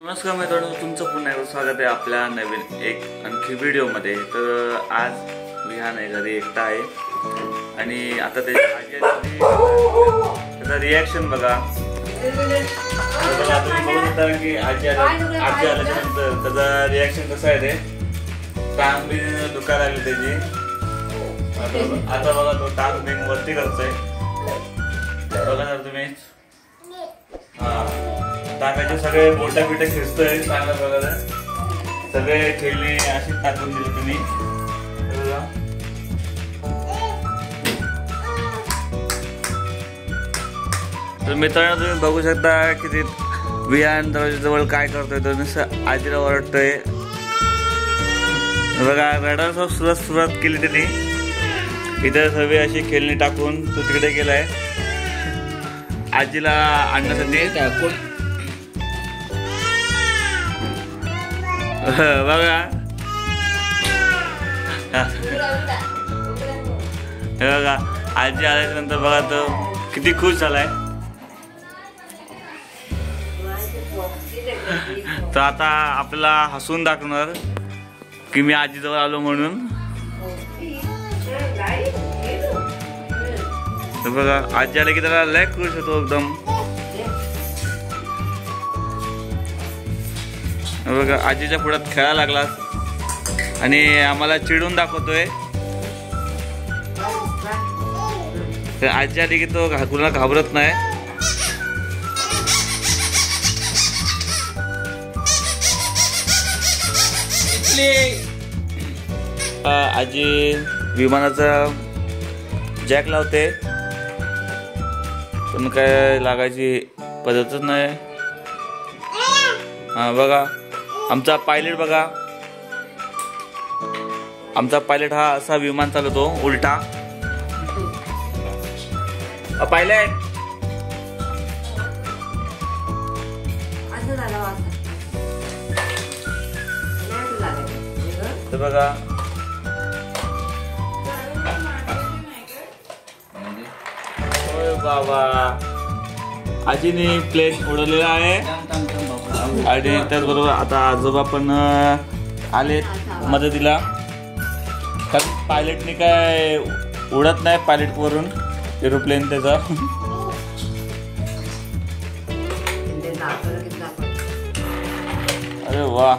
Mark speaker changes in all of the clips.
Speaker 1: नमस्कार मित्रांनो, तुमचं पुन्हा एकदा स्वागत आहे आपल्या नवीन एक आणखी व्हिडिओमध्ये। तर आज विहान आहे घरी एकटा आहे आणि आता त्याचा रिॲक्शन बघा। तुम्ही बघू शकता की आजी आल्यानंतर त्याचा रिॲक्शन कसं आहे ते। टांग बी दुखायला लागली त्याची। आता बघा तो टांग बी वरती करतोय बघा ना तुम्ही। टाकायचे सगळे बोटा बिटा खेचतोय चांगल्या प्रकारे। सगळे खेळणी अशी टाकून दिली तुम्ही। तर मित्रांनो तुम्ही बघू शकता की ते विहान दरवाजाजवळ काय करतोय तो नुसतं आजीला ओरडतोय बघा। रडायला सुरुवात केली त्यांनी। इतर सगळे अशी खेळणी टाकून तो तिकडे गेलाय आजीला आणण्यासाठी। बघा हे बघा आजी आल्याच्या नंतर बघा तो किती खुश झालाय। तर आता आपल्याला हसून दाखवणार की मी आजीजवळ आलो म्हणून। तर बघा आजी आले की त्याला लय खुश होतो एकदम। बघा आजीच्या पुढ्यात खेळायला लागला आणि आम्हाला चिडून दाखवतोय। तर आजी आली की तो कुणाला घाबरत नाही। आजी विमानाचा जॅक लावते पण काय लागायची पद्धतच नाही। हा बघा आमचा पायलट बघा। आमचा पायलट हा असा विमान चालवतो उलटा। पायलट तर बघा बाबा आजीने प्लेन उडवलेला आहे आणि त्याचबरोबर आता आजोबा पण आले मदतीला। कारण पायलटने काय उडत नाही पायलट वरून एरोप्लेन त्याचा। अरे वा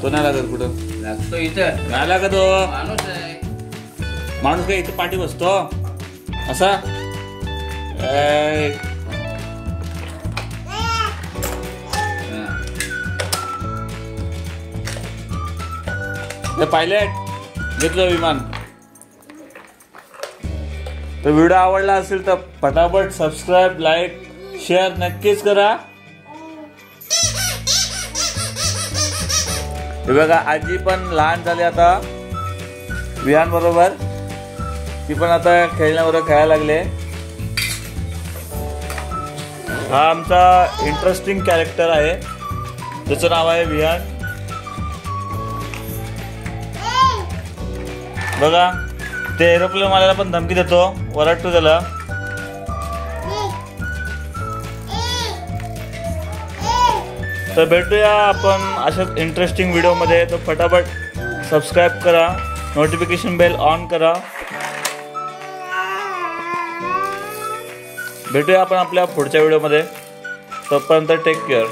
Speaker 1: तो नाही लागत कुठं लागतो इथं नाही लागत हो। माणूस काय इथं पाठी बसतो असा। पायलट घेतलं विमान। तर व्हिडिओ आवडला असेल तर फटाफट सबस्क्राईब लाईक शेअर नक्कीच करा। हे बघा आजी पण लहान झाली आता विहान बरोबर। ती पण आता खेळण्याबरोबर खेळायला लागले। हा आमचा इंटरेस्टिंग कॅरेक्टर आहे त्याचं नाव आहे विहान। बघा ते एरोप्लेन वाल्याला पण धमकी देतो वरडतो त्याला। तर भेटूया आपण अशाच इंटरेस्टिंग व्हिडिओ मध्ये। तो फटाफट सबस्क्राईब करा, नोटिफिकेशन बेल ऑन करा। भेटूया आपण आपल्या पुढच्या व्हिडिओ मध्ये। तोपर्यंत टेक केअर।